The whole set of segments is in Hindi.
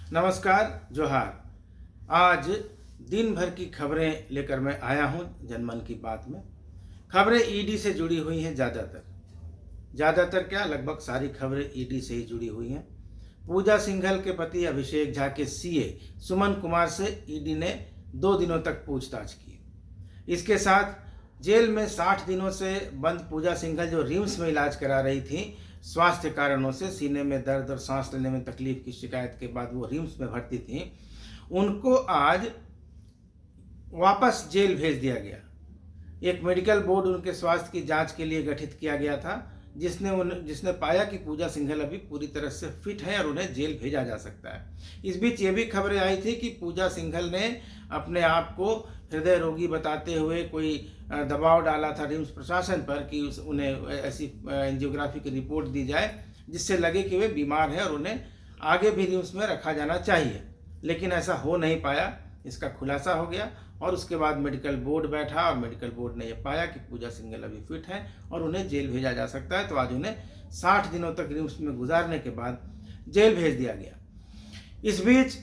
नमस्कार, जोहार। आज दिन भर की खबरें लेकर मैं आया हूं जनमन की बात में। खबरें ईडी से जुड़ी हुई हैं ज़्यादातर क्या, लगभग सारी खबरें ईडी से ही जुड़ी हुई हैं। पूजा सिंघल के पति अभिषेक झा के सीए सुमन कुमार से ईडी ने 2 दिनों तक पूछताछ की। इसके साथ जेल में 60 दिनों से बंद पूजा सिंघल, जो रिम्स में इलाज करा रही थी, स्वास्थ्य कारणों से सीने में दर्द और सांस लेने में तकलीफ की शिकायत के बाद वो रिम्स में भर्ती थी, उनको आज वापस जेल भेज दिया गया। एक मेडिकल बोर्ड उनके स्वास्थ्य की जांच के लिए गठित किया गया था, जिसने पाया कि पूजा सिंघल अभी पूरी तरह से फिट है और उन्हें जेल भेजा जा सकता है। इस बीच ये भी खबरें आई थी कि पूजा सिंघल ने अपने आप को हृदय रोगी बताते हुए कोई दबाव डाला था रिम्स प्रशासन पर कि उन्हें ऐसी एंजियोग्राफी की रिपोर्ट दी जाए जिससे लगे कि वे बीमार हैं और उन्हें आगे भी रिम्स में रखा जाना चाहिए। लेकिन ऐसा हो नहीं पाया, इसका खुलासा हो गया और उसके बाद मेडिकल बोर्ड बैठा और मेडिकल बोर्ड ने यह पाया कि पूजा सिंघल अभी फिट है और उन्हें जेल भेजा जा सकता है। तो आज उन्हें 60 दिनों तक रिम्स में गुजारने के बाद जेल भेज दिया गया। इस बीच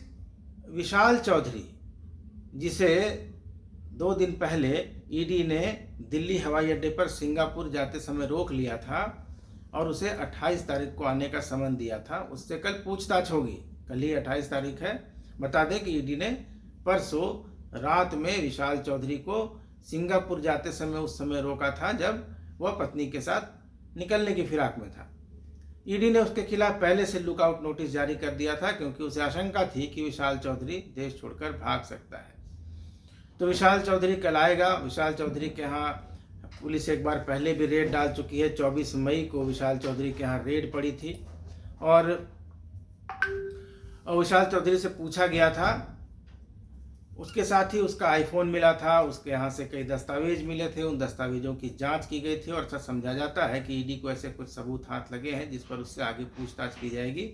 विशाल चौधरी, जिसे 2 दिन पहले ईडी ने दिल्ली हवाई अड्डे पर सिंगापुर जाते समय रोक लिया था और उसे 28 तारीख को आने का समन दिया था, उससे कल पूछताछ होगी। कल ही 28 तारीख है। बता दें कि ईडी ने परसों रात में विशाल चौधरी को सिंगापुर जाते समय उस समय रोका था जब वह पत्नी के साथ निकलने की फिराक में था। ईडी ने उसके खिलाफ पहले से लुकआउट नोटिस जारी कर दिया था क्योंकि उसे आशंका थी कि विशाल चौधरी देश छोड़कर भाग सकता है। तो विशाल चौधरी कल आएगा। विशाल चौधरी के यहाँ पुलिस एक बार पहले भी रेड डाल चुकी है। 24 मई को विशाल चौधरी के यहाँ रेड पड़ी थी और विशाल चौधरी से पूछा गया था। उसके साथ ही उसका आईफोन मिला था, उसके यहाँ से कई दस्तावेज मिले थे, उन दस्तावेजों की जांच की गई थी और ऐसा समझा जाता है कि ईडी को ऐसे कुछ सबूत हाथ लगे हैं जिस पर उससे आगे पूछताछ की जाएगी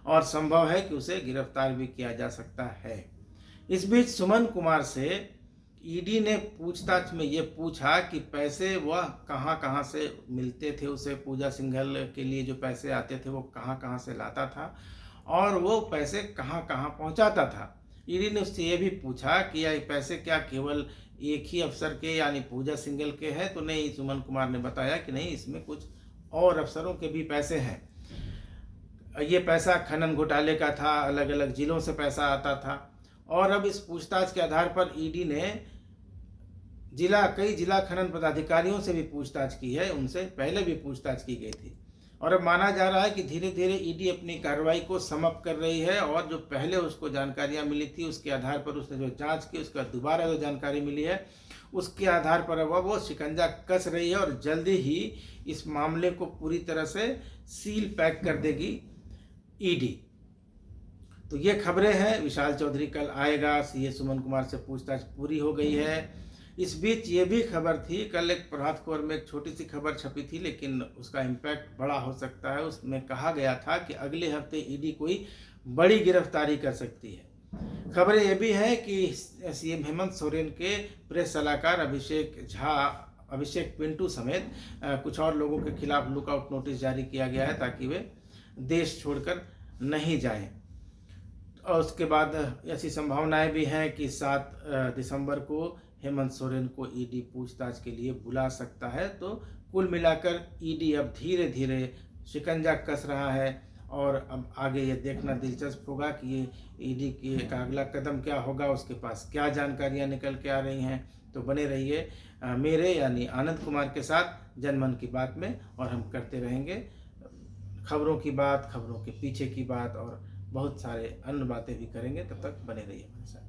और संभव है कि उसे गिरफ्तार भी किया जा सकता है। इस बीच सुमन कुमार से ईडी ने पूछताछ में ये पूछा कि पैसे वह कहाँ से मिलते थे, उसे पूजा सिंघल के लिए जो पैसे आते थे वो कहाँ से लाता था और वो पैसे कहाँ पहुँचाता था। ईडी ने उससे ये भी पूछा कि यह पैसे क्या केवल एक ही अफसर के यानी पूजा सिंघल के हैं, तो नहीं। सुमन कुमार ने बताया कि नहीं, इसमें कुछ और अफसरों के भी पैसे हैं। ये पैसा खनन घोटाले का था, अलग अलग जिलों से पैसा आता था और अब इस पूछताछ के आधार पर ईडी ने कई जिला खनन पदाधिकारियों से भी पूछताछ की है। उनसे पहले भी पूछताछ की गई थी और अब माना जा रहा है कि धीरे धीरे ईडी अपनी कार्रवाई को समाप्त कर रही है और जो पहले उसको जानकारियां मिली थी उसके आधार पर उसने जो जांच की, उसका दोबारा जो जानकारी मिली है उसके आधार पर अब वो शिकंजा कस रही है और जल्दी ही इस मामले को पूरी तरह से सील पैक कर देगी ईडी। तो ये खबरें हैं। विशाल चौधरी कल आएगा, सीए सुमन कुमार से पूछताछ पूरी हो गई है। इस बीच ये भी खबर थी, कल एक प्रभात खबर में एक छोटी सी खबर छपी थी लेकिन उसका इम्पैक्ट बड़ा हो सकता है। उसमें कहा गया था कि अगले हफ्ते ईडी कोई बड़ी गिरफ्तारी कर सकती है। खबरें ये भी हैं कि सीएम हेमंत सोरेन के प्रेस सलाहकार अभिषेक पिंटू समेत कुछ और लोगों के खिलाफ लुकआउट नोटिस जारी किया गया है ताकि वे देश छोड़कर नहीं जाएं। और उसके बाद ऐसी संभावनाएं भी हैं कि 7 दिसंबर को हेमंत सोरेन को ईडी पूछताछ के लिए बुला सकता है। तो कुल मिलाकर ईडी अब धीरे धीरे शिकंजा कस रहा है और अब आगे ये देखना दिलचस्प होगा कि ये ईडी का अगला कदम क्या होगा, उसके पास क्या जानकारियां निकल के आ रही हैं। तो बने रहिए मेरे यानी आनंद कुमार के साथ जनमन की बात में और हम करते रहेंगे खबरों की बात, खबरों के पीछे की बात और बहुत सारे अन्य बातें भी करेंगे। तब तक बने रहिए हमारे साथ।